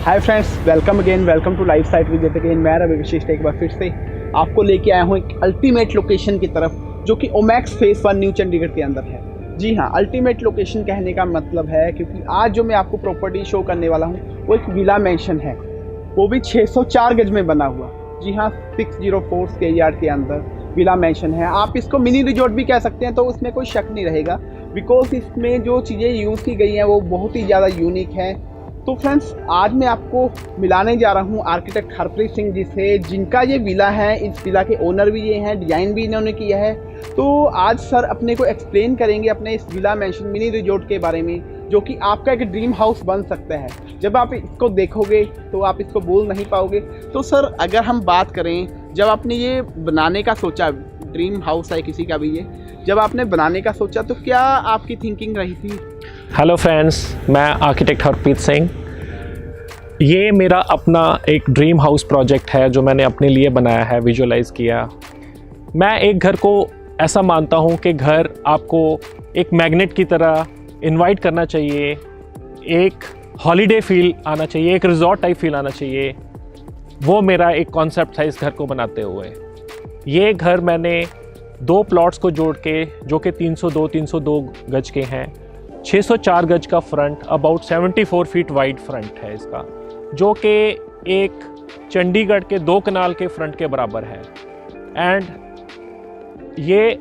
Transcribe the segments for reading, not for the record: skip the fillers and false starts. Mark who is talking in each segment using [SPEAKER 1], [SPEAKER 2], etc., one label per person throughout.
[SPEAKER 1] Hi friends, welcome again, welcome to life site visit again. मैं रवि वशिष्ठ एक बार फिर से आपको लेके आया हूँ एक अल्टीमेट लोकेशन की तरफ, जो कि ओमैक्स फेस 1 न्यू चंडीगढ़ के अंदर है। जी हाँ, अल्टीमेट लोकेशन कहने का मतलब है क्योंकि आज जो मैं आपको प्रॉपर्टी शो करने वाला हूँ वो एक विला मैंशन है, वो भी 604 गज में बना हुआ। जी हाँ, 604 स्क्वायर यार्ड के अंदर विला मैंशन है। आप इसको मिनी रिजॉर्ट भी कह सकते हैं, तो उसमें कोई शक नहीं रहेगा, बिकॉज इसमें जो चीज़ें यूज़ की गई हैं वो बहुत ही ज़्यादा यूनिक है। तो फ्रेंड्स, आज मैं आपको मिलाने जा रहा हूँ आर्किटेक्ट हरप्रीत सिंह जी से, जिनका ये विला है। इस विला के ओनर भी ये हैं, डिज़ाइन भी इन्होंने किया है। तो आज सर अपने को एक्सप्लेन करेंगे अपने इस विला मैंशन मिनी रिजॉर्ट के बारे में, जो कि आपका एक ड्रीम हाउस बन सकता है। जब आप इसको देखोगे तो आप इसको भूल नहीं पाओगे। तो सर, अगर हम बात करें, जब आपने ये बनाने का सोचा, ड्रीम हाउस है किसी का भी ये, जब आपने बनाने का सोचा तो क्या आपकी थिंकिंग रही थी?
[SPEAKER 2] हेलो फ्रेंड्स, मैं आर्किटेक्ट हरप्रीत सिंह। ये मेरा अपना एक ड्रीम हाउस प्रोजेक्ट है जो मैंने अपने लिए बनाया है, विजुअलाइज़ किया। मैं एक घर को ऐसा मानता हूँ कि घर आपको एक मैग्नेट की तरह इनवाइट करना चाहिए, एक हॉलीडे फील आना चाहिए, एक रिजॉर्ट टाइप फील आना चाहिए। वो मेरा एक कॉन्सेप्ट था इस घर को बनाते हुए। ये घर मैंने 2 प्लॉट्स को जोड़ के, जो कि 302 गज के हैं, 604 गज का front, about 74 feet wide front है इसका, जो कि एक चंडीगढ़ के 2 कनाल के फ्रंट के बराबर है। एंड ये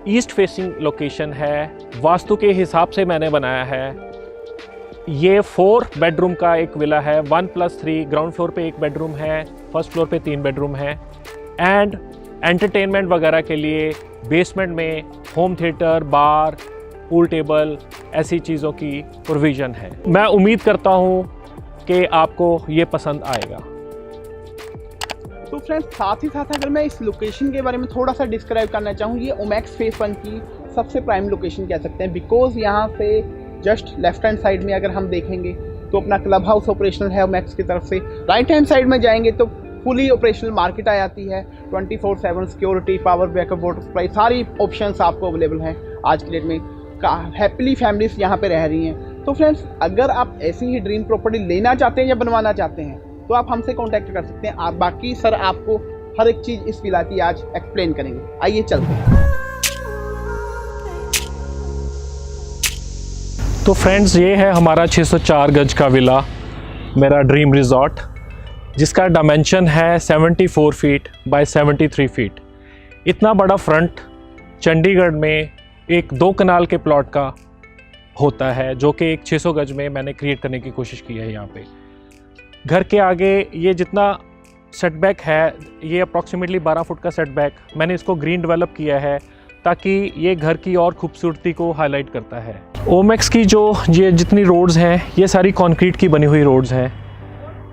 [SPEAKER 2] ईस्ट फेसिंग लोकेशन है, वास्तु के हिसाब से मैंने बनाया है। ये 4 बेडरूम का एक विला है, 1+3। ग्राउंड फ्लोर पे 1 बेडरूम है, फर्स्ट फ्लोर पे 3 बेडरूम है। एंड एंटरटेनमेंट वगैरह के लिए बेसमेंट में होम थिएटर, बार, पूल टेबल, ऐसी चीज़ों की प्रोविज़न है। मैं उम्मीद करता हूँ कि आपको ये पसंद आएगा।
[SPEAKER 1] तो फ्रेंड्स, साथ ही साथ अगर मैं इस लोकेशन के बारे में थोड़ा सा डिस्क्राइब करना चाहूँ, ये ओमैक्स फेस 1 की सबसे प्राइम लोकेशन कह सकते हैं, बिकॉज यहाँ से जस्ट लेफ्ट हैंड साइड में अगर हम देखेंगे तो अपना क्लब हाउस ऑपरेशनल है ओमैक्स की तरफ से। राइट हैंड साइड में जाएंगे तो फुली ऑपरेशनल मार्केट आ जाती है। 24/7 security, power backup, water supply, सारी ऑप्शंस आपको अवेलेबल हैं आज की डेट में। हैप्पीली फैमिलीज यहाँ पे रह रही हैं। तो फ्रेंड्स, अगर आप ऐसी ही ड्रीम प्रॉपर्टी लेना चाहते हैं या बनवाना चाहते हैं तो आप हमसे कांटेक्ट कर सकते हैं। आप बाकी सर आपको हर एक चीज़ इस विला की आज एक्सप्लेन करेंगे। आइए चलते हैं।
[SPEAKER 2] तो फ्रेंड्स, ये है हमारा 604 गज का विला, मेरा ड्रीम रिजॉर्ट, जिसका डायमेंशन है 74 फीट बाय 73 फीट। इतना बड़ा फ्रंट चंडीगढ़ में एक 2 कनाल के प्लॉट का होता है, जो कि एक 600 गज में मैंने क्रिएट करने की कोशिश की है। यहाँ पे घर के आगे ये जितना सेटबैक है, ये अप्रॉक्सीमेटली 12 फुट का सेटबैक, मैंने इसको ग्रीन डेवलप किया है ताकि ये घर की और खूबसूरती को हाईलाइट करता है। ओमैक्स की ये जितनी रोड्स हैं, ये सारी कंक्रीट की बनी हुई रोड्स हैं,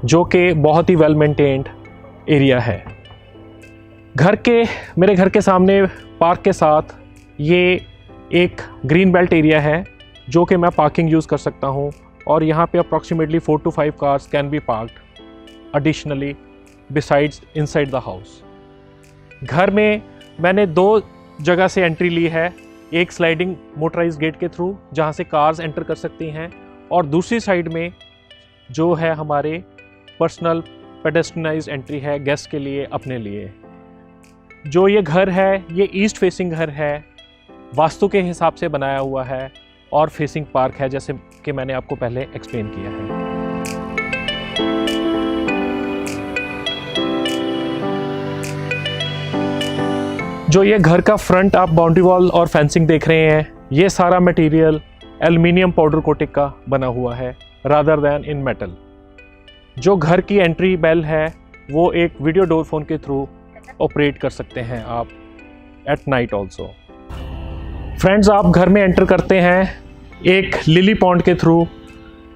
[SPEAKER 2] जो कि बहुत ही वेल मेंटेन्ड एरिया है। मेरे घर के सामने पार्क के साथ ये एक ग्रीन बेल्ट एरिया है, जो कि मैं पार्किंग यूज़ कर सकता हूँ, और यहाँ पे approximately 4 to 5 cars can be parked additionally besides inside the house. घर में मैंने 2 जगह से एंट्री ली है, एक स्लाइडिंग मोटराइज गेट के थ्रू जहाँ से कार्स एंटर कर सकती हैं, और दूसरी साइड में जो है हमारे पर्सनल पेडेस्ट्रियनाइज्ड एंट्री है गेस्ट के लिए, अपने लिए। जो ये घर है, ये ईस्ट फेसिंग घर है, वास्तु के हिसाब से बनाया हुआ है, और फेसिंग पार्क है, जैसे कि मैंने आपको पहले एक्सप्लेन किया है। जो ये घर का फ्रंट आप बाउंड्री वॉल और फेंसिंग देख रहे हैं, ये सारा मटेरियल एल्युमिनियम पाउडर कोटिंग का बना हुआ है, रादर दैन इन मेटल। जो घर की एंट्री बेल है, वो एक वीडियो डोर फोन के थ्रू ऑपरेट कर सकते हैं आप एट नाइट ऑल्सो। फ्रेंड्स, आप घर में एंटर करते हैं एक लिली पॉन्ड के थ्रू,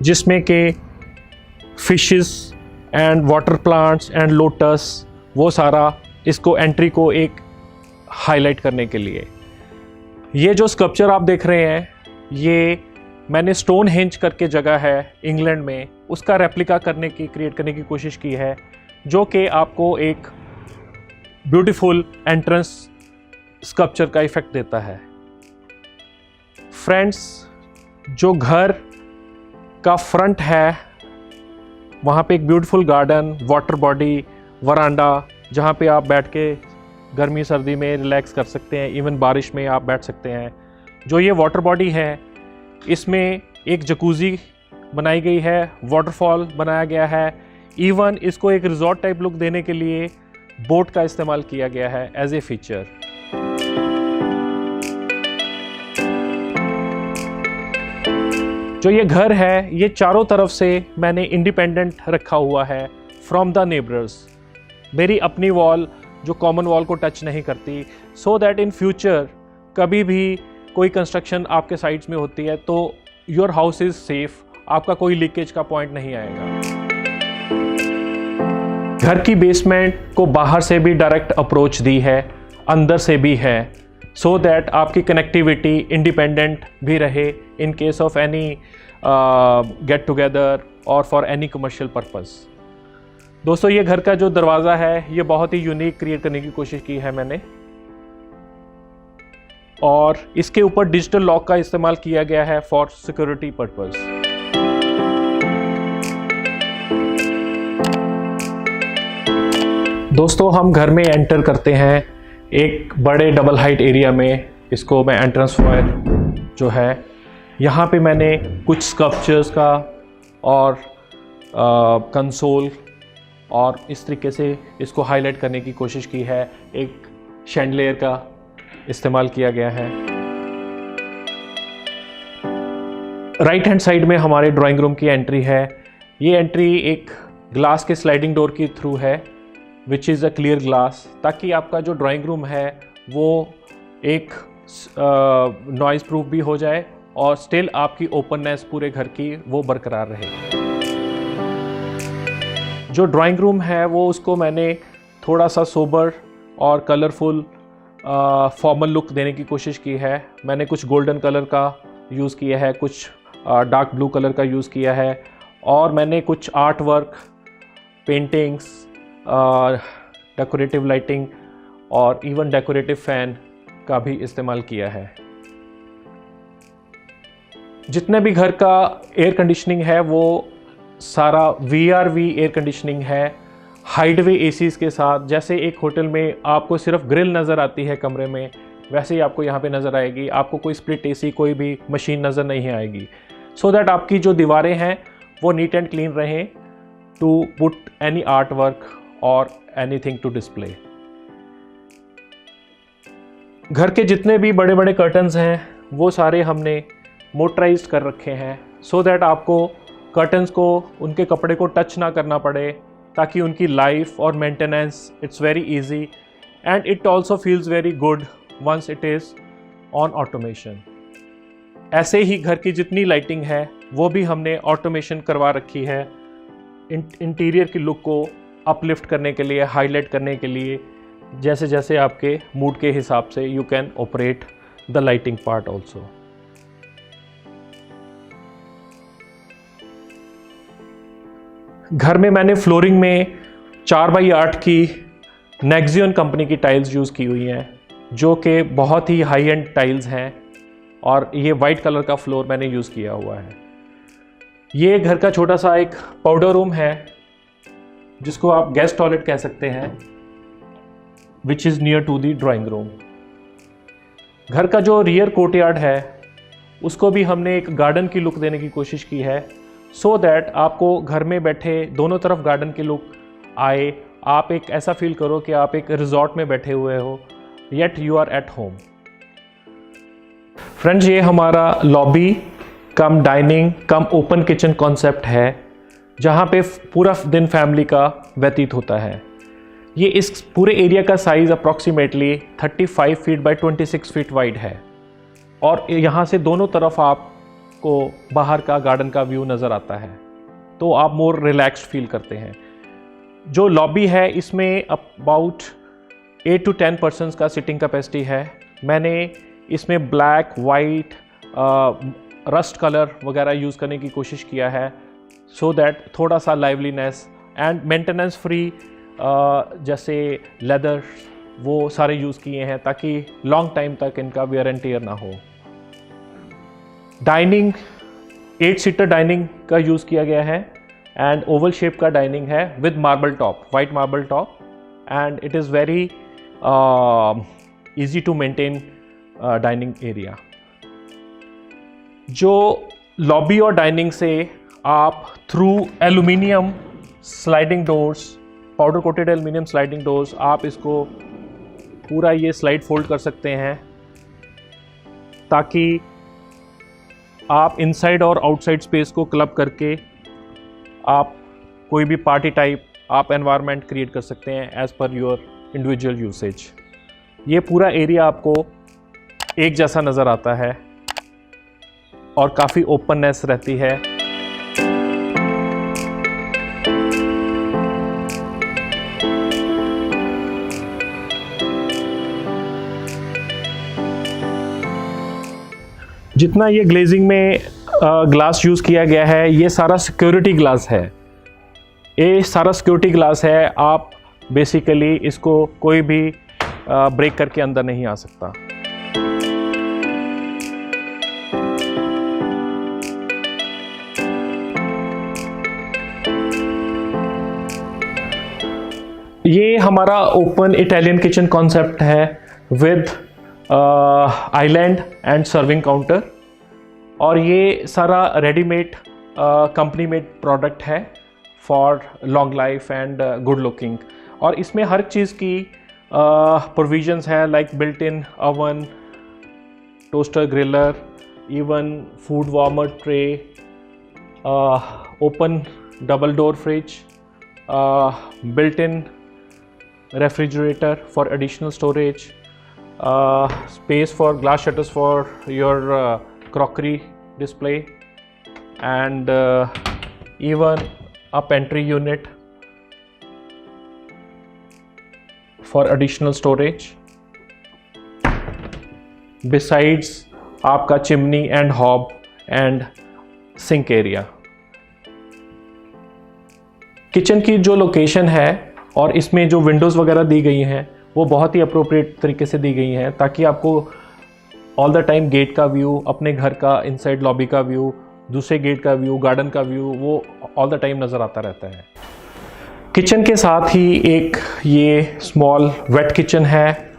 [SPEAKER 2] जिसमें के fishes and water plants and lotus, वो सारा इसको एंट्री को एक हाईलाइट करने के लिए। ये जो स्कल्पचर आप देख रहे हैं, ये मैंने स्टोन हेंज करके जगह है इंग्लैंड में, उसका रेप्लिका क्रिएट करने की कोशिश की है, जो कि आपको एक ब्यूटीफुल एंट्रेंस स्कल्पचर का इफेक्ट देता है। फ्रेंड्स, जो घर का फ्रंट है वहाँ पे एक ब्यूटीफुल गार्डन, वाटर बॉडी, वरांडा, जहाँ पे आप बैठ के गर्मी सर्दी में रिलैक्स कर सकते हैं, इवन बारिश में आप बैठ सकते हैं। जो ये वाटर बॉडी है, इसमें एक जकूज़ी बनाई गई है, वाटरफॉल बनाया गया है, इवन इसको एक रिजॉर्ट टाइप लुक देने के लिए बोट का इस्तेमाल किया गया है एज ए फीचर। जो ये घर है, ये चारों तरफ से मैंने इंडिपेंडेंट रखा हुआ है फ्रॉम द नेबर्स। मेरी अपनी वॉल जो कॉमन वॉल को टच नहीं करती, सो दैट इन फ्यूचर कभी भी कोई कंस्ट्रक्शन आपके साइड्स में होती है तो योर हाउस इज़ सेफ, आपका कोई लीकेज का पॉइंट नहीं आएगा। घर की बेसमेंट को बाहर से भी डायरेक्ट अप्रोच दी है, अंदर से भी है, सो दैट आपकी कनेक्टिविटी इंडिपेंडेंट भी रहे in case of any get together और फॉर एनी कमर्शियल पर्पस। दोस्तों, ये घर का जो दरवाज़ा है, ये बहुत ही यूनिक क्रिएट करने की कोशिश की है मैंने, और इसके ऊपर डिजिटल लॉक का इस्तेमाल किया गया है फॉर सिक्योरिटी पर्पस। दोस्तों, हम घर में एंटर करते हैं एक बड़े डबल हाइट एरिया में। इसको मैं एंट्रेंस फॉयर जो है, यहाँ पे मैंने कुछ स्कल्पचर्स का और कंसोल और इस तरीके से इसको हाईलाइट करने की कोशिश की है। एक शैंडलियर का इस्तेमाल किया गया है। राइट हैंड साइड में हमारे ड्राइंग रूम की एंट्री है। ये एंट्री एक ग्लास के स्लाइडिंग डोर के थ्रू है, which is a clear glass, ताकि आपका जो ड्राइंग रूम है वो एक नॉइज़ प्रूफ भी हो जाए और स्टिल आपकी ओपननेस पूरे घर की वो बरकरार रहे। जो ड्राइंग रूम है वो उसको मैंने थोड़ा सा सोबर और कलरफुल फॉर्मल लुक देने की कोशिश की है। मैंने कुछ गोल्डन कलर का यूज़ किया है, कुछ डार्क ब्लू कलर का यूज़ किया है, और मैंने कुछ art work, paintings, decorative lighting और इवन डेकोरेटिव फैन का भी इस्तेमाल किया है। जितने भी घर का एयर कंडीशनिंग है वो सारा VRV एयर कंडीशनिंग है, हाइडवे एसीज़ के साथ। जैसे एक होटल में आपको सिर्फ ग्रिल नज़र आती है कमरे में, वैसे ही आपको यहाँ पे नज़र आएगी। आपको कोई स्प्लिट एसी, कोई भी मशीन नज़र नहीं आएगी, सो दैट आपकी जो दीवारें हैं वो नीट एंड क्लीन रहें to put any art work और एनीथिंग टू डिस्प्ले। घर के जितने भी बड़े बड़े कर्टन्स हैं वो सारे हमने मोटराइज्ड कर रखे हैं, सो दैट आपको कर्टन्स को, उनके कपड़े को टच ना करना पड़े, ताकि उनकी लाइफ और maintenance it's very easy and it also feels very good once it is on automation. ऐसे ही घर की जितनी लाइटिंग है वो भी हमने ऑटोमेशन करवा रखी है, इंटीरियर की लुक को अपलिफ्ट करने के लिए, हाईलाइट करने के लिए। जैसे जैसे आपके मूड के हिसाब से you can operate the lighting part also. घर में मैंने फ्लोरिंग में 4x8 की नेक्सियन कंपनी की टाइल्स यूज़ की हुई हैं, जो कि बहुत ही हाई एंड टाइल्स हैं, और ये वाइट कलर का फ्लोर मैंने यूज़ किया हुआ है। ये घर का छोटा सा एक पाउडर रूम है, जिसको आप गेस्ट टॉयलेट कह सकते हैं, which is near to the drawing room. घर का जो रियर कोर्टयार्ड है उसको भी हमने एक गार्डन की लुक देने की कोशिश की है, सो दैट आपको घर में बैठे दोनों तरफ गार्डन की लुक आए, आप एक ऐसा फील करो कि आप एक रिजॉर्ट में बैठे हुए हो, yet you are at home. Friends, ये हमारा lobby cum dining cum open kitchen concept है, जहाँ पे पूरा दिन फैमिली का व्यतीत होता है। ये इस पूरे एरिया का size approximately 35 feet by 26 feet wide है, और यहाँ से दोनों तरफ आपको बाहर का गार्डन का व्यू नज़र आता है, तो आप मोर रिलैक्स्ड फील करते हैं। जो लॉबी है इसमें अबाउट 8 to 10 पर्सन्स का सिटिंग कैपेसिटी है। मैंने इसमें ब्लैक, वाइट, रस्ट कलर वगैरह यूज़ करने की कोशिश किया है, सो दैट थोड़ा सा लाइवलीनेस एंड मेंटेनेंस फ्री, जैसे लेदर वो सारे यूज़ किए हैं, ताकि लॉन्ग टाइम तक इनका वेयर एंड टेयर ना हो। डाइनिंग 8 सीटर डाइनिंग का यूज़ किया गया है, एंड ओवल शेप का डाइनिंग है with marble top, white marble top, and it is very easy to maintain dining area. जो लॉबी और डाइनिंग से आप through aluminium sliding doors, powder coated aluminium sliding doors, आप इसको पूरा ये स्लाइड फोल्ड कर सकते हैं ताकि आप इनसाइड और आउटसाइड स्पेस को क्लब करके आप कोई भी पार्टी टाइप आप एनवायरनमेंट क्रिएट कर सकते हैं as per your individual usage. ये पूरा एरिया आपको एक जैसा नज़र आता है और काफ़ी ओपननेस रहती है। जितना ये ग्लेजिंग में ग्लास यूज़ किया गया है, ये सारा सिक्योरिटी ग्लास है। ये सारा सिक्योरिटी ग्लास है, आप बेसिकली इसको कोई भी ब्रेक करके अंदर नहीं आ सकता। ये हमारा ओपन इटालियन किचन कॉन्सेप्ट है with island and serving counter, और ये सारा रेडीमेड कंपनी मेड प्रोडक्ट है for long life and good looking. और इसमें हर चीज़ की प्रोविजंस है, like built in oven, toaster, griller, even food warmer tray, open double door fridge, built in refrigerator for additional storage, space for glass shutters for your crockery display, and even a pantry unit for additional storage. Besides आपका chimney and hob and sink area. Kitchen की जो location है और इसमें जो Windows वगैरह दी गई हैं वो बहुत ही अप्रोप्रिएट तरीके से दी गई हैं ताकि आपको ऑल द टाइम गेट का व्यू, अपने घर का इनसाइड लॉबी का व्यू, दूसरे गेट का व्यू, गार्डन का व्यू, वो ऑल द टाइम नज़र आता रहता है। किचन के साथ ही एक ये स्मॉल वेट किचन है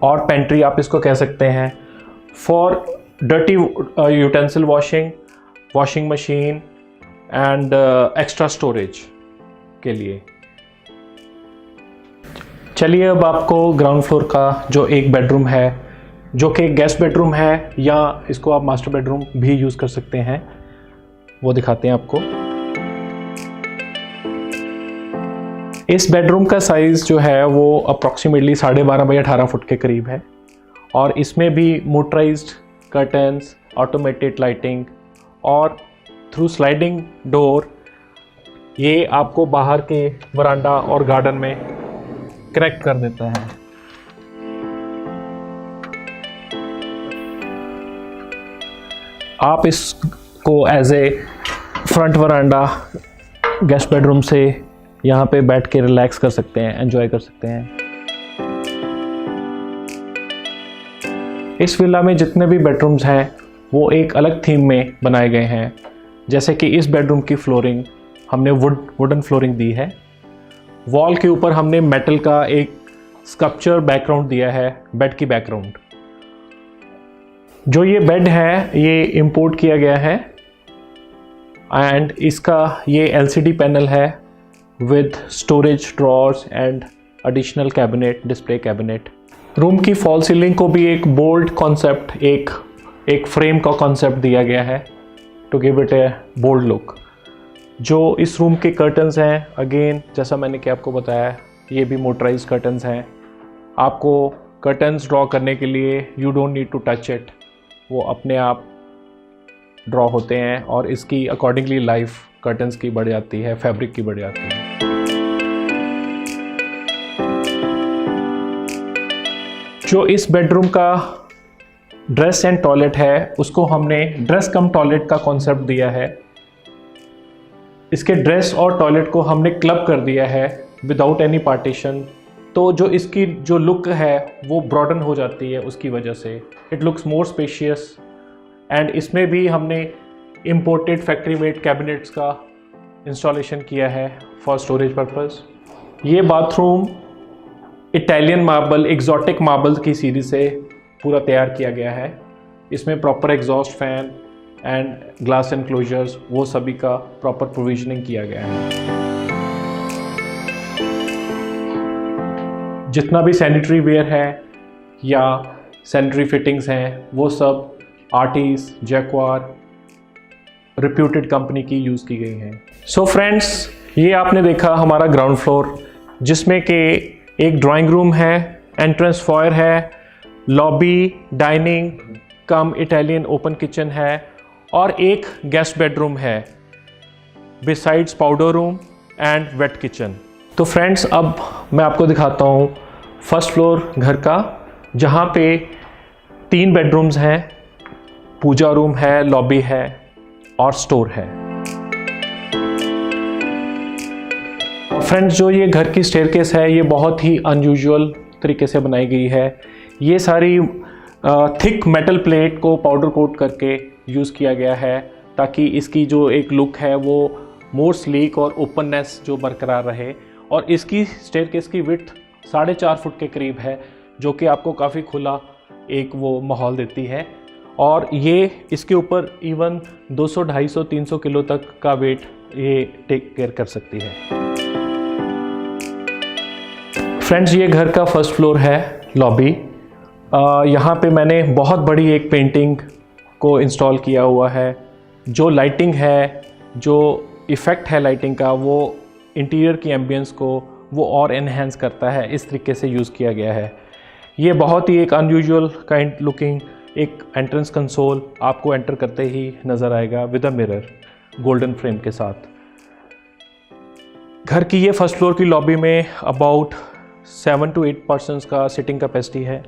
[SPEAKER 2] और पेंट्री आप इसको कह सकते हैं, for dirty utensil washing, washing machine and extra storage के लिए। चलिए अब आपको ग्राउंड फ्लोर का जो एक बेडरूम है, जो कि गेस्ट बेडरूम है या इसको आप मास्टर बेडरूम भी यूज़ कर सकते हैं, वो दिखाते हैं आपको। इस बेडरूम का साइज़ जो है वो अप्रॉक्सीमेटली 12.5 बाई 18 फुट के करीब है और इसमें भी मोटराइज्ड कर्टन्स, ऑटोमेटेड लाइटिंग और थ्रू स्लाइडिंग डोर ये आपको बाहर के वरांडा और गार्डन में कनेक्ट कर देता है। आप इसको as a front veranda guest bedroom से यहाँ पे बैठ के रिलैक्स कर सकते हैं, एंजॉय कर सकते हैं। इस विला में जितने भी बेडरूम्स हैं वो एक अलग थीम में बनाए गए हैं। जैसे कि इस बेडरूम की फ्लोरिंग हमने वुडन फ्लोरिंग दी है। वॉल के ऊपर हमने मेटल का एक स्कल्पचर बैकग्राउंड दिया है, बेड की बैकग्राउंड। जो ये बेड है ये इंपोर्ट किया गया है एंड इसका ये एलसीडी पैनल है with storage drawers and additional cabinet, display cabinet. Room की फॉल सीलिंग को भी एक बोल्ड कॉन्सेप्ट, एक फ्रेम का कॉन्सेप्ट दिया गया है to give it a bold look. जो इस रूम के कर्टन्स हैं, अगेन जैसा मैंने कि आपको बताया, ये भी मोटराइज कर्टन्स हैं। आपको कर्टन्स ड्रॉ करने के लिए you don't need to touch it, वो अपने आप ड्रॉ होते हैं और इसकी अकॉर्डिंगली लाइफ कर्टन्स की बढ़ जाती है, फैब्रिक की बढ़ जाती है। जो इस बेडरूम का ड्रेस एंड टॉयलेट है उसको हमने ड्रेस कम टॉयलेट का कॉन्सेप्ट दिया है। इसके ड्रेस और टॉयलेट को हमने क्लब कर दिया है विदाउट एनी पार्टीशन, तो जो इसकी जो लुक है वो ब्रॉडन हो जाती है, उसकी वजह से it looks more spacious. And इसमें भी हमने इम्पोर्टेड फैक्ट्री मेड कैबिनेट्स का इंस्टॉलेशन किया है फॉर स्टोरेज पर्पस। ये bathroom Italian marble, exotic marble की सीरीज से पूरा तैयार किया गया है। इसमें proper exhaust fan and glass enclosures वो सभी का प्रॉपर प्रोविजनिंग किया गया है। जितना भी सैनिटरी वेयर है या सैनिटरी फिटिंग्स हैं वो सब आर्टिस, जैक्वार रिप्यूटेड कंपनी की यूज़ की गई हैं। सो फ्रेंड्स, ये आपने देखा हमारा ग्राउंड फ्लोर, जिसमें कि एक ड्राइंग रूम है, एंट्रेंस फॉयर है, lobby, dining cum Italian open kitchen है और एक गेस्ट बेडरूम है besides powder room and wet kitchen. तो फ्रेंड्स, अब मैं आपको दिखाता हूँ फर्स्ट फ्लोर घर का, जहाँ पे 3 बेडरूम्स हैं, पूजा रूम है, लॉबी है और स्टोर है। फ्रेंड्स, जो ये घर की स्टेयरकेस है ये बहुत ही अनयूजुअल तरीके से बनाई गई है। ये सारी थिक मेटल प्लेट को पाउडर कोट करके यूज़ किया गया है ताकि इसकी जो एक लुक है वो मोर स्लीक और ओपननेस जो बरकरार रहे। और इसकी स्टेयरकेस की विड्थ 4.5 फुट के करीब है, जो कि आपको काफ़ी खुला एक वो माहौल देती है। और ये इसके ऊपर इवन 200, 250, 300 किलो तक का वेट ये टेक केयर कर सकती है। फ्रेंड्स, ये घर का फर्स्ट फ्लोर है, लॉबी। यहाँ पे मैंने बहुत बड़ी एक पेंटिंग को इंस्टॉल किया हुआ है। जो लाइटिंग है, जो इफ़ेक्ट है लाइटिंग का, वो इंटीरियर की एम्बियंस को वो और एनहेंस करता है। इस तरीके से यूज़ किया गया है। ये बहुत ही एक अनयूजुअल काइंड लुकिंग एक एंट्रेंस कंसोल आपको एंटर करते ही नज़र आएगा with a mirror golden frame के साथ। घर की ये फर्स्ट फ्लोर की लॉबी में अबाउट 7 to 8 पर्सन्स का सिटिंग कैपेसिटी है।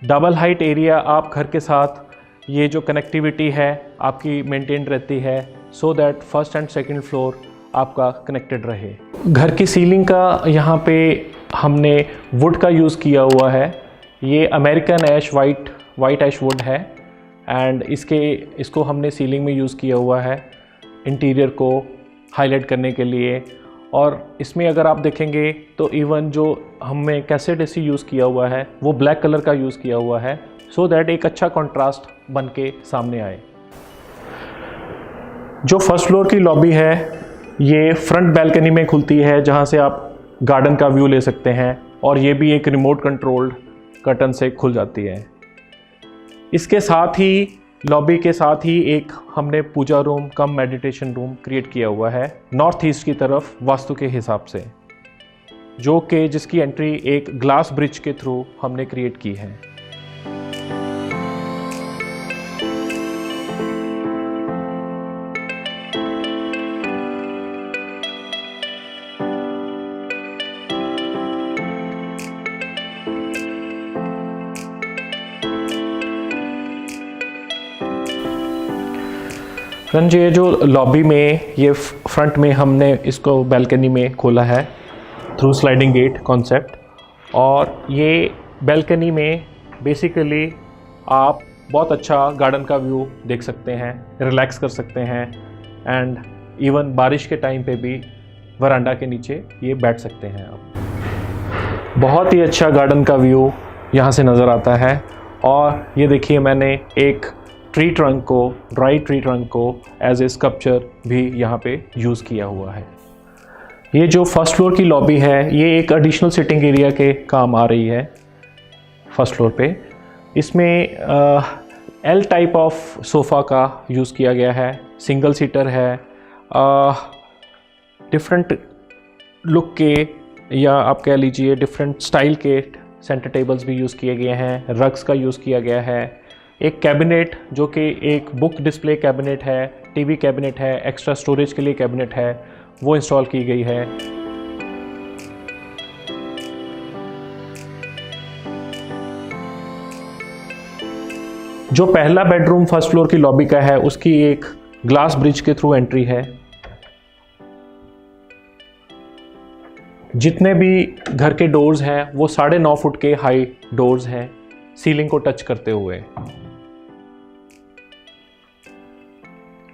[SPEAKER 2] डबल हाइट एरिया आप घर के साथ ये जो कनेक्टिविटी है आपकी मेंटेन रहती है, so that first and second floor आपका कनेक्टेड रहे। घर की सीलिंग का यहाँ पे हमने वुड का यूज़ किया हुआ है। ये American ash white ash wood है एंड इसको हमने सीलिंग में यूज़ किया हुआ है इंटीरियर को हाईलाइट करने के लिए। और इसमें अगर आप देखेंगे तो इवन जो हमने कैसेट एसी यूज़ किया हुआ है वो ब्लैक कलर का यूज़ किया हुआ है, सो दैट एक अच्छा कंट्रास्ट बन के सामने आए। जो फर्स्ट फ्लोर की लॉबी है ये फ्रंट बैल्कनी में खुलती है, जहाँ से आप गार्डन का व्यू ले सकते हैं और ये भी एक रिमोट कंट्रोल्ड कर्टन से खुल जाती है। इसके साथ ही लॉबी के साथ ही एक हमने पूजा room cum meditation room create किया हुआ है नॉर्थ ईस्ट की तरफ वास्तु के हिसाब से, जो कि जिसकी एंट्री एक ग्लास ब्रिज के थ्रू हमने क्रिएट की है। फ्रेंड्स, ये जो लॉबी में ये फ्रंट में हमने इसको बैल्कनी में खोला है थ्रू स्लाइडिंग गेट कॉन्सेप्ट। और ये बैल्कनी में बेसिकली आप बहुत अच्छा गार्डन का व्यू देख सकते हैं, रिलैक्स कर सकते हैं एंड इवन बारिश के टाइम पे भी वरांडा के नीचे ये बैठ सकते हैं आप। बहुत ही अच्छा गार्डन का व्यू यहाँ से नज़र आता है। और ये देखिए, मैंने एक ड्राई ट्री ट्रंक को एज ए स्कल्पचर भी यहाँ पे यूज़ किया हुआ है। ये जो फर्स्ट फ्लोर की लॉबी है ये एक एडिशनल सिटिंग एरिया के काम आ रही है फर्स्ट फ्लोर पे। इसमें एल टाइप ऑफ सोफ़ा का यूज़ किया गया है, सिंगल सीटर है, डिफरेंट लुक के या आप कह लीजिए डिफरेंट स्टाइल के सेंटर टेबल्स भी यूज़ किए गए हैं, रग्स का यूज़ किया गया है। एक कैबिनेट जो कि एक बुक डिस्प्ले कैबिनेट है, टीवी कैबिनेट है, एक्स्ट्रा स्टोरेज के लिए कैबिनेट है, वो इंस्टॉल की गई है। जो पहला बेडरूम फर्स्ट फ्लोर की लॉबी का है उसकी एक ग्लास ब्रिज के थ्रू एंट्री है। जितने भी घर के डोर्स हैं वो 9.5 फुट के हाई डोर्स हैं सीलिंग को टच करते हुए।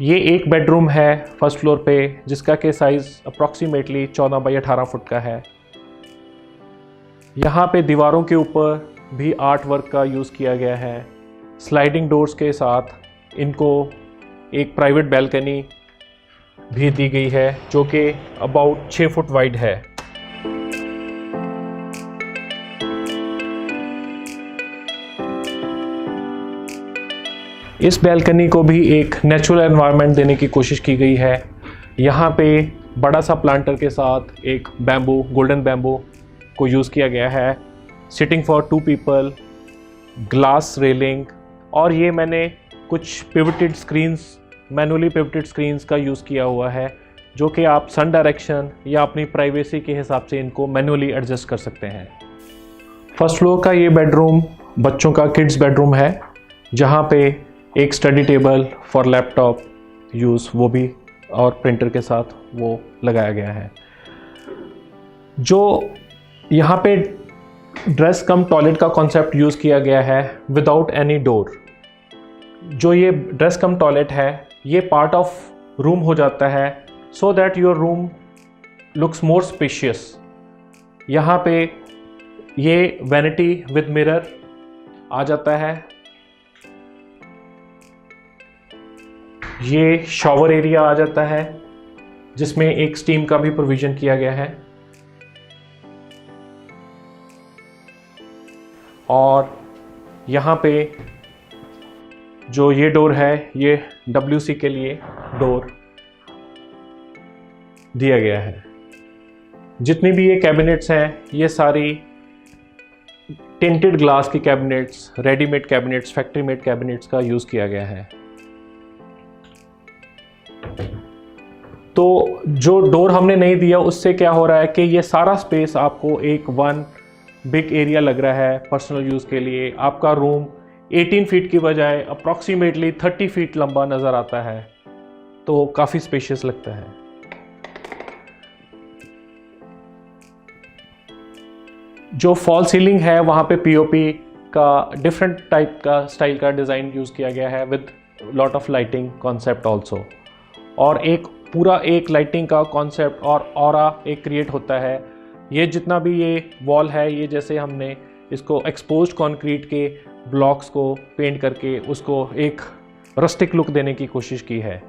[SPEAKER 2] ये एक बेडरूम है फर्स्ट फ्लोर पे, जिसका के साइज़ अप्रॉक्सीमेटली 14 बाई 18 फुट का है। यहाँ पे दीवारों के ऊपर भी आर्ट वर्क का यूज़ किया गया है। स्लाइडिंग डोर्स के साथ इनको एक प्राइवेट बैल्कनी भी दी गई है, जो कि अबाउट 6 फुट वाइड है। इस बैल्कनी को भी एक नेचुरल एनवायरनमेंट देने की कोशिश की गई है। यहाँ पे बड़ा सा प्लांटर के साथ एक बैम्बू, गोल्डन बैम्बू को यूज़ किया गया है। Sitting for 2 people, glass railing, और ये मैंने कुछ pivoted screens, manually pivoted screens का यूज़ किया हुआ है, जो कि आप सन डायरेक्शन या अपनी प्राइवेसी के हिसाब से इनको मैनुअली एडजस्ट कर सकते हैं। फर्स्ट फ्लोर का ये बेडरूम बच्चों का किड्स बेडरूम है, जहाँ पे एक study table for laptop use वो भी और प्रिंटर के साथ वो लगाया गया है। जो यहाँ पे ड्रेस कम टॉयलेट का कॉन्सेप्ट यूज़ किया गया है विदाउट एनी डोर। जो ये ड्रेस कम टॉयलेट है, ये पार्ट ऑफ रूम हो जाता है, so that your room looks more spacious. यहाँ पे ये वैनिटी विद मिरर आ जाता है। ये शॉवर एरिया आ जाता है, जिसमें एक स्टीम का भी प्रोविज़न किया गया है। और यहाँ पे जो ये डोर है, ये WC के लिए डोर दिया गया है। जितनी भी ये कैबिनेट्स हैं, ये सारी टिंटेड ग्लास की cabinets, readymade cabinets, factory made cabinets का यूज़ किया गया है। तो जो डोर हमने नहीं दिया, उससे क्या हो रहा है कि ये सारा स्पेस आपको एक वन बिग एरिया लग रहा है पर्सनल यूज़ के लिए। आपका रूम 18 फीट की बजाय अप्रॉक्सीमेटली 30 फीट लंबा नज़र आता है, तो काफ़ी स्पेशियस लगता है। जो फॉल सीलिंग है, वहाँ पे POP का डिफरेंट टाइप का स्टाइल का डिज़ाइन यूज़ किया गया है with lot of lighting concept also. और एक पूरा एक लाइटिंग का कॉन्सेप्ट और ऑरा एक क्रिएट होता है। ये जितना भी ये वॉल है, ये जैसे हमने इसको एक्सपोज्ड कंक्रीट के ब्लॉक्स को पेंट करके उसको एक रस्टिक लुक देने की कोशिश की है।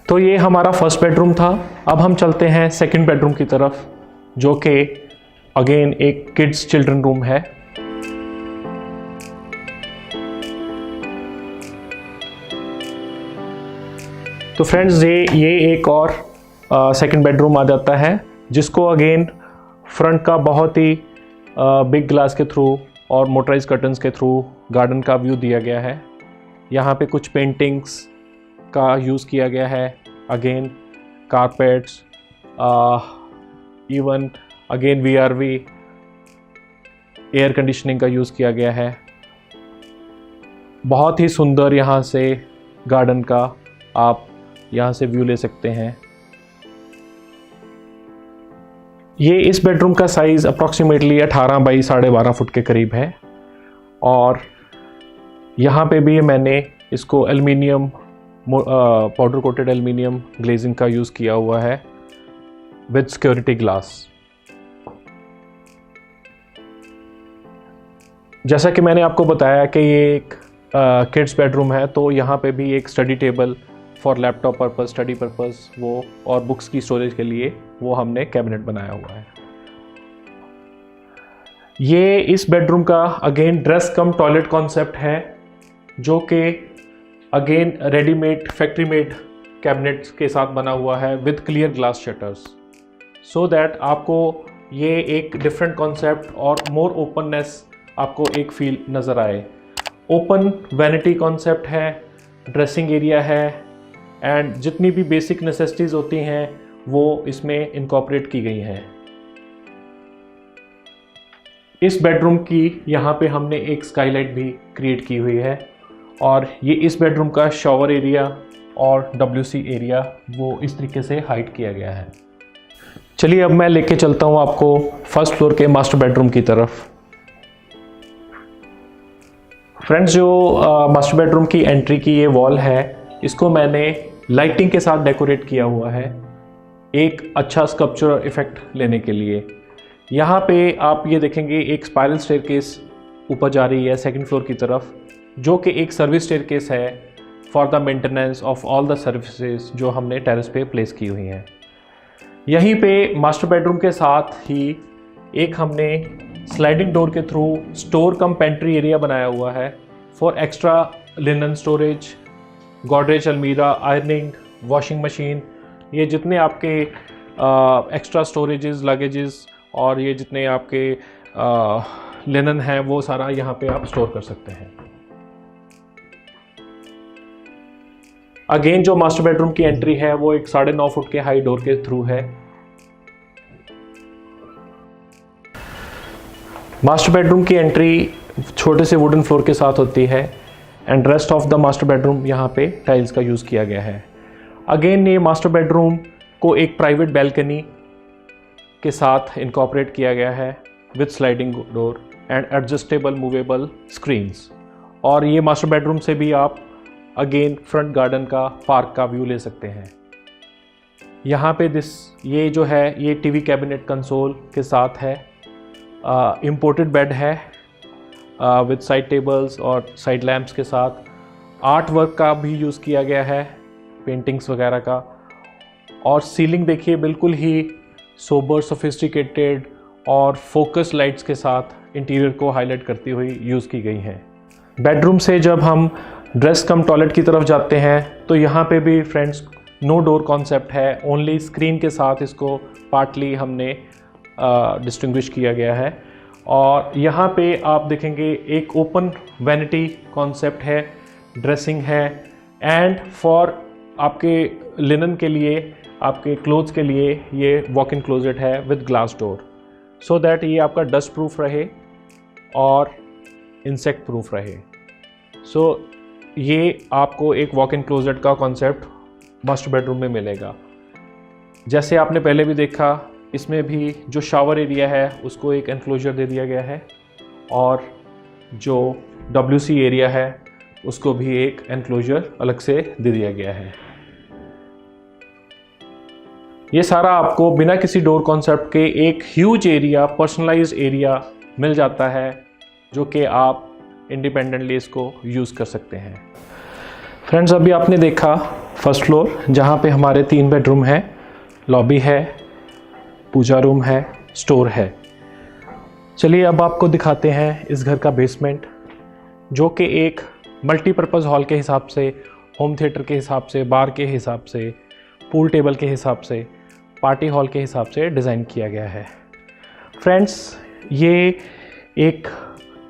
[SPEAKER 2] तो ये हमारा फर्स्ट बेडरूम था। अब हम चलते हैं सेकंड बेडरूम की तरफ, जो कि अगेन एक किड्स चिल्ड्रन रूम है। तो फ्रेंड्स, ये एक और सेकंड बेडरूम आ जाता है, जिसको अगेन फ्रंट का बहुत ही बिग ग्लास के थ्रू और मोटराइज कर्टन्स के थ्रू गार्डन का व्यू दिया गया है। यहाँ पे कुछ पेंटिंग्स का यूज़ किया गया है, again carpets, even again VRV air conditioning का यूज़ किया गया है। बहुत ही सुंदर यहाँ से गार्डन का आप यहाँ से व्यू ले सकते हैं। ये इस बेडरूम का साइज़ अप्रॉक्सीमेटली 18 बाई 12.5 फुट के करीब है। और यहाँ पे भी मैंने इसको aluminium, powder coated aluminium glazing का यूज़ किया हुआ है विद सिक्योरिटी ग्लास। जैसा कि मैंने आपको बताया कि ये एक किड्स बेडरूम है, तो यहाँ पे भी एक study table for laptop purpose, study purpose वो, और बुक्स की स्टोरेज के लिए वो हमने कैबिनेट बनाया हुआ है। ये इस बेडरूम का अगेन ड्रेस कम टॉयलेट कॉन्सेप्ट है, जो कि again readymade factory made cabinets के साथ बना हुआ है with clear glass shutters, so that आपको ये एक डिफरेंट कॉन्सेप्ट और मोर ओपननेस आपको एक फील नज़र आए। ओपन वैनिटी कॉन्सेप्ट है, ड्रेसिंग एरिया है, एंड जितनी भी बेसिक नेसेसिटीज़ होती हैं वो इसमें इनकॉर्पोरेट की गई हैं। इस बेडरूम की यहाँ पे हमने एक स्काईलाइट भी क्रिएट की हुई है, और ये इस बेडरूम का शॉवर एरिया और WC एरिया वो इस तरीके से हाइड किया गया है। चलिए अब मैं लेके चलता हूँ आपको फर्स्ट फ्लोर के मास्टर बेडरूम की तरफ। फ्रेंड्स, जो मास्टर बेडरूम की एंट्री की ये वॉल है, इसको मैंने लाइटिंग के साथ डेकोरेट किया हुआ है एक अच्छा स्कल्पचरल इफेक्ट लेने के लिए। यहाँ पे आप ये देखेंगे एक स्पाइरल स्टेयरकेस ऊपर जा रही है सेकंड फ्लोर की तरफ, जो कि एक सर्विस स्टेयरकेस है for the maintenance of all the services जो हमने टेरेस पे प्लेस की हुई हैं। यहीं पे मास्टर बेडरूम के साथ ही एक हमने स्लाइडिंग डोर के थ्रू स्टोर कम पेंट्री एरिया बनाया हुआ है for extra linen storage, Godrej अलमीरा, आयरनिंग, वॉशिंग मशीन, ये जितने आपके एक्स्ट्रा स्टोरेजेस, लगेजेस और ये जितने आपके लिनन हैं वो सारा यहाँ पे आप स्टोर कर सकते हैं। अगेन जो मास्टर बेडरूम की एंट्री है वो एक 9.5 फुट के हाई डोर के थ्रू है। मास्टर बेडरूम की एंट्री छोटे से वुडन फ्लोर के साथ होती है and rest of the master bedroom यहाँ पे टाइल्स का यूज़ किया गया है। अगेन ये मास्टर बेडरूम को एक प्राइवेट बैल्कनी के साथ इनकॉर्पोरेट किया गया है with sliding door and adjustable movable screens. और ये मास्टर बेडरूम से भी आप अगेन फ्रंट गार्डन का, पार्क का व्यू ले सकते हैं। यहाँ पे ये जो है ये टीवी कैबिनेट कंसोल के साथ है, इम्पोर्टेड बेड है विद साइड टेबल्स और साइड लैंप्स के साथ। आर्ट वर्क का भी यूज़ किया गया है, पेंटिंग्स वगैरह का। और सीलिंग देखिए बिल्कुल ही सोबर, सोफिस्टिकेटेड और फोकस लाइट्स के साथ इंटीरियर को हाईलाइट करती हुई यूज़ की गई हैं। बेडरूम से जब हम ड्रेस कम टॉयलेट की तरफ जाते हैं तो यहाँ पे भी फ्रेंड्स नो डोर कॉन्सेप्ट है, ओनली स्क्रीन के साथ इसको पार्टली हमने डिस्टिंग्विश किया गया है। और यहाँ पे आप देखेंगे एक ओपन वैनिटी कॉन्सेप्ट है, ड्रेसिंग है एंड फॉर आपके लिनन के लिए, आपके क्लोथ्स के लिए ये वॉक इन क्लोजेट है with glass door, so that ये आपका डस्ट प्रूफ रहे और इंसेक्ट प्रूफ रहे। सो ये आपको एक वॉक इन क्लोजेट का कॉन्सेप्ट मास्टर बेडरूम में मिलेगा। जैसे आपने पहले भी देखा, इसमें भी जो शावर एरिया है उसको एक एनक्लोजर दे दिया गया है और जो WC एरिया है उसको भी एक एनक्लोजर अलग से दे दिया गया है। ये सारा आपको बिना किसी डोर कॉन्सेप्ट के एक ह्यूज एरिया, पर्सनलाइज्ड एरिया मिल जाता है जो कि आप इंडिपेंडेंटली इसको यूज़ कर सकते हैं। फ्रेंड्स, अभी आपने देखा फर्स्ट फ्लोर जहाँ पे हमारे 3 बेडरूम हैं, लॉबी है, पूजा रूम है, स्टोर है। चलिए अब आपको दिखाते हैं इस घर का बेसमेंट, जो कि एक मल्टीपर्पज़ हॉल के हिसाब से, होम थिएटर के हिसाब से, बार के हिसाब से, पूल टेबल के हिसाब से, पार्टी हॉल के हिसाब से डिज़ाइन किया गया है। फ्रेंड्स, ये एक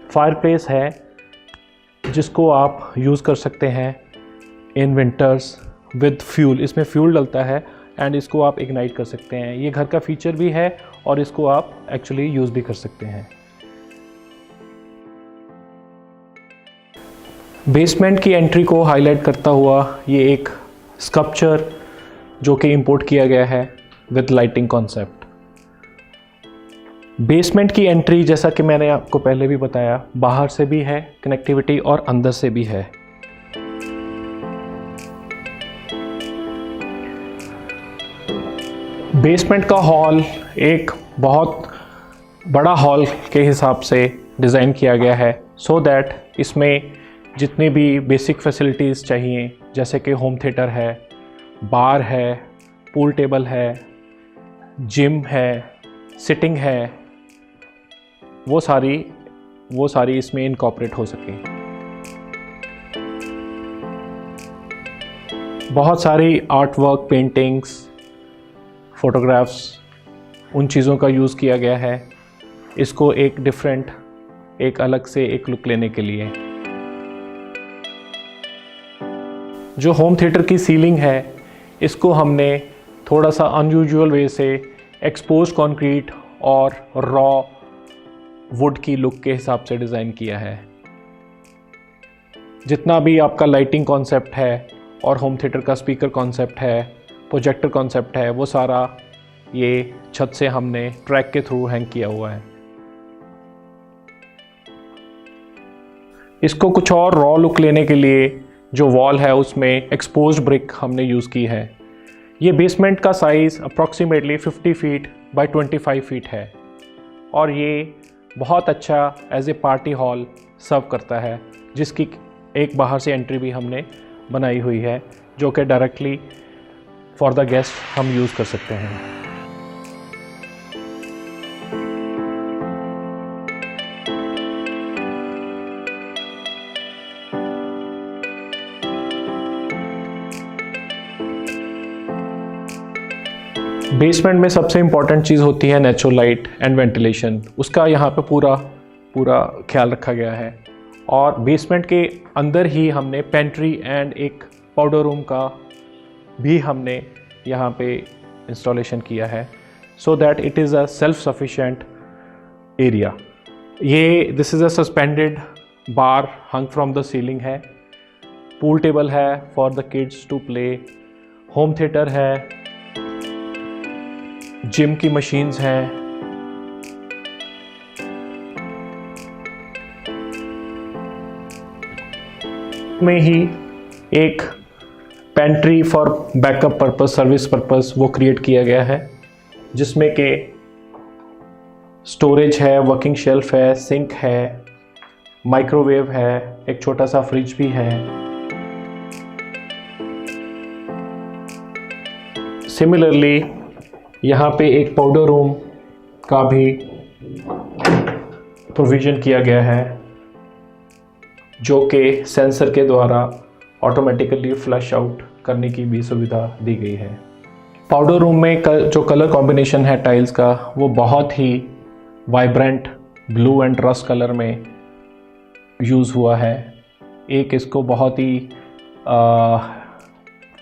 [SPEAKER 2] फायरप्लेस है जिसको आप यूज़ कर सकते हैं इन विंटर्स विद फ्यूल। इसमें फ्यूल डलता है एंड इसको आप इग्नाइट कर सकते हैं। ये घर का फीचर भी है और इसको आप एक्चुअली यूज़ भी कर सकते हैं। बेसमेंट की एंट्री को हाईलाइट करता हुआ ये एक स्कल्पचर जो कि इंपोर्ट किया गया है विद लाइटिंग कॉन्सेप्ट। बेसमेंट की एंट्री, जैसा कि मैंने आपको पहले भी बताया, बाहर से भी है कनेक्टिविटी और अंदर से भी है। बेसमेंट का हॉल एक बहुत बड़ा हॉल के हिसाब से डिज़ाइन किया गया है सो दैट इसमें जितनी भी बेसिक फैसिलिटीज़ चाहिए, जैसे कि होम थिएटर है, बार है, पूल टेबल है, जिम है, सिटिंग है, वो सारी इसमें इनकॉर्पोरेट हो सके। बहुत सारी आर्ट वर्क, पेंटिंग्स, फोटोग्राफ्स, उन चीज़ों का यूज़ किया गया है इसको एक डिफरेंट, एक अलग से एक लुक लेने के लिए। जो होम थिएटर की सीलिंग है इसको हमने थोड़ा सा अनयूजुअल वे से एक्सपोज कंक्रीट और रॉ वुड की लुक के हिसाब से डिज़ाइन किया है। जितना भी आपका लाइटिंग कॉन्सेप्ट है और होम थिएटर का स्पीकर कॉन्सेप्ट है, प्रोजेक्टर कॉन्सेप्ट है, वो सारा ये छत से हमने ट्रैक के थ्रू हैंग किया हुआ है। इसको कुछ और रॉ लुक लेने के लिए जो वॉल है उसमें एक्सपोज्ड ब्रिक हमने यूज़ की है। ये बेसमेंट का size approximately 50 feet by 25 feet है और ये बहुत अच्छा एज ए पार्टी हॉल सर्व करता है, जिसकी एक बाहर से एंट्री भी हमने बनाई हुई है जो कि डायरेक्टली फॉर द गेस्ट हम यूज़ कर सकते हैं। बेसमेंट में सबसे इम्पॉर्टेंट चीज़ होती है नेचुरल लाइट एंड वेंटिलेशन। उसका यहाँ पे पूरा ख्याल रखा गया है और बेसमेंट के अंदर ही हमने पेंट्री एंड एक पाउडर रूम का भी हमने यहाँ पे इंस्टॉलेशन किया है so that it is a self sufficient area. ये this is a suspended bar hung from the ceiling है, पूल टेबल है for the kids to play, home theatre है, जिम की मशीन्स हैं, में ही एक pantry for backup purpose, service purpose वो क्रिएट किया गया है जिसमें के स्टोरेज है, वर्किंग शेल्फ है, सिंक है, माइक्रोवेव है, एक छोटा सा फ्रिज भी है। सिमिलरली यहाँ पे एक पाउडर रूम का भी प्रोविज़न किया गया है जो कि सेंसर के द्वारा ऑटोमेटिकली फ्लश आउट करने की भी सुविधा दी गई है। पाउडर रूम में जो कलर कॉम्बिनेशन है टाइल्स का वो बहुत ही vibrant blue and rust colour में यूज़ हुआ है। एक इसको बहुत ही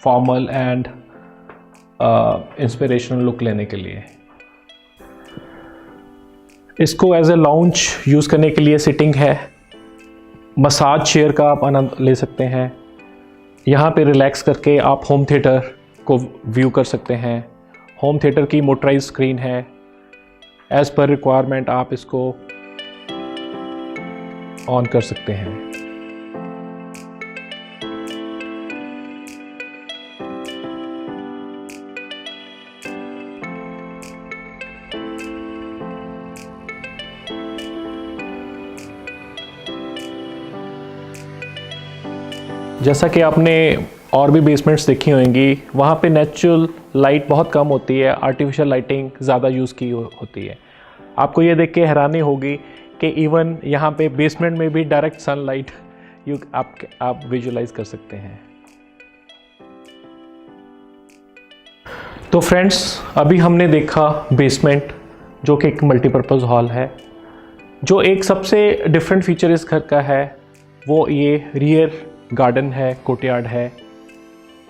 [SPEAKER 2] फॉर्मल एंड इंस्पिरेशनल लुक लेने के लिए। इसको एज ए लाउंज यूज़ करने के लिए सिटिंग है, मसाज चेयर का आप आनंद ले सकते हैं। यहाँ पे रिलैक्स करके आप होम थिएटर को व्यू कर सकते हैं। होम थिएटर की मोटराइज स्क्रीन है, एज़ पर रिक्वायरमेंट आप इसको ऑन कर सकते हैं। जैसा कि आपने और भी बेसमेंट्स देखी होंगी, वहाँ पे नेचुरल लाइट बहुत कम होती है, आर्टिफिशियल लाइटिंग ज़्यादा यूज़ की होती है। आपको ये देख के हैरानी होगी कि इवन यहाँ पे बेसमेंट में भी डायरेक्ट सनलाइट आप विजुलाइज कर सकते हैं। तो फ्रेंड्स, अभी हमने देखा बेसमेंट जो कि एक मल्टीपर्पज़ हॉल है। जो एक सबसे डिफरेंट फीचर इस घर का है वो ये रियर गार्डन है, कोर्टयार्ड है।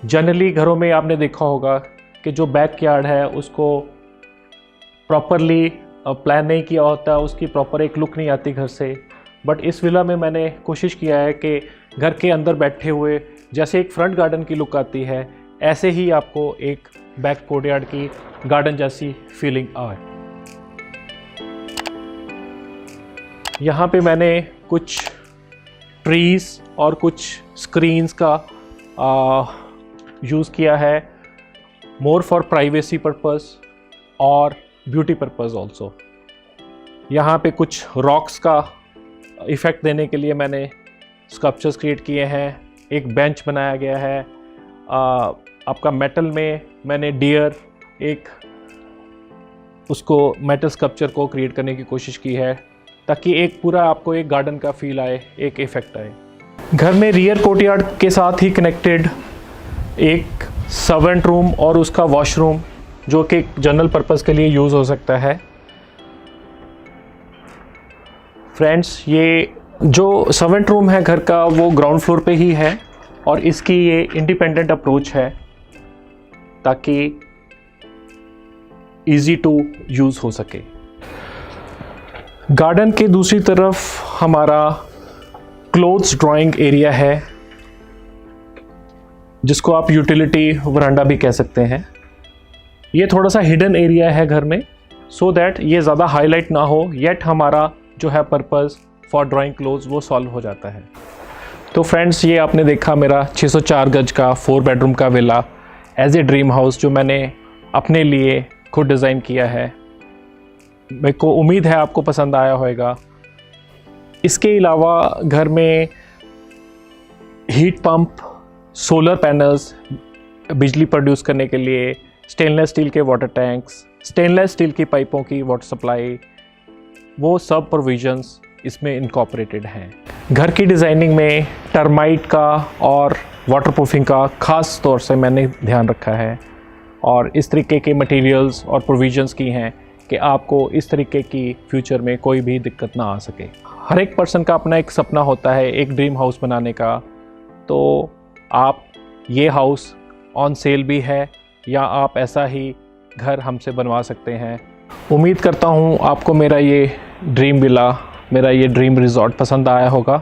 [SPEAKER 2] जनरली घरों में आपने देखा होगा कि जो बैक यार्ड है उसको प्रॉपरली प्लान नहीं किया होता, उसकी प्रॉपर एक लुक नहीं आती घर से। बट इस विला में मैंने कोशिश किया है कि घर के अंदर बैठे हुए जैसे एक फ्रंट गार्डन की लुक आती है, ऐसे ही आपको एक बैक कोर्टयार्ड की गार्डन जैसी फीलिंग आए। यहाँ पे मैंने कुछ ट्रीज़ और कुछ स्क्रीन्स का यूज़ किया है, मोर फॉर प्राइवेसी पर्पस और ब्यूटी पर्पस ऑल्सो। यहाँ पे कुछ रॉक्स का इफ़ेक्ट देने के लिए मैंने स्कल्पचर्स क्रिएट किए हैं। एक बेंच बनाया गया है। आपका मेटल में मैंने डियर एक उसको मेटल स्कल्पचर को क्रिएट करने की कोशिश की है ताकि एक पूरा आपको एक गार्डन का फील आए, एक इफ़ेक्ट आए। घर में रियर कोर्टयार्ड के साथ ही कनेक्टेड एक सर्वेंट रूम और उसका वॉशरूम जो कि जनरल पर्पज़ के लिए यूज़ हो सकता है। फ्रेंड्स, ये जो सर्वेंट रूम है घर का वो ग्राउंड फ्लोर पे ही है और इसकी ये इंडिपेंडेंट अप्रोच है ताकि इजी टू यूज़ हो सके। गार्डन के दूसरी तरफ हमारा क्लोथ्स ड्राइंग एरिया है जिसको आप यूटिलिटी वरांडा भी कह सकते हैं। ये थोड़ा सा हिडन एरिया है घर में सो दैट ये ज़्यादा हाईलाइट ना हो, येट हमारा जो है पर्पस फॉर ड्राइंग क्लोथ्स वो सॉल्व हो जाता है। तो फ्रेंड्स, ये आपने देखा मेरा 604 गज का 4 बेडरूम का villa as a dream house जो मैंने अपने लिए खुद डिज़ाइन किया है। मेरे को उम्मीद है आपको पसंद आया होगा। इसके अलावा घर में हीट पंप, सोलर पैनल्स बिजली प्रोड्यूस करने के लिए, स्टेनलेस स्टील के वाटर टैंक्स, स्टेनलेस स्टील की पाइपों की वाटर सप्लाई, वो सब प्रोविजंस इसमें इनकॉर्पोरेटेड हैं। घर की डिज़ाइनिंग में टर्माइट का और वाटरप्रूफिंग का ख़ास तौर से मैंने ध्यान रखा है और इस तरीके के मटेरियल्स और प्रोविजंस की हैं कि आपको इस तरीके की फ्यूचर में कोई भी दिक्कत ना आ सके। हर एक पर्सन का अपना एक सपना होता है एक ड्रीम हाउस बनाने का, तो आप ये हाउस ऑन सेल भी है या आप ऐसा ही घर हमसे बनवा सकते हैं। उम्मीद करता हूँ आपको मेरा ये ड्रीम विला, मेरा ये ड्रीम रिजॉर्ट पसंद आया होगा।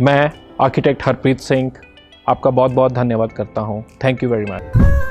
[SPEAKER 2] मैं आर्किटेक्ट हरप्रीत सिंह आपका बहुत बहुत धन्यवाद करता हूँ। Thank you very much.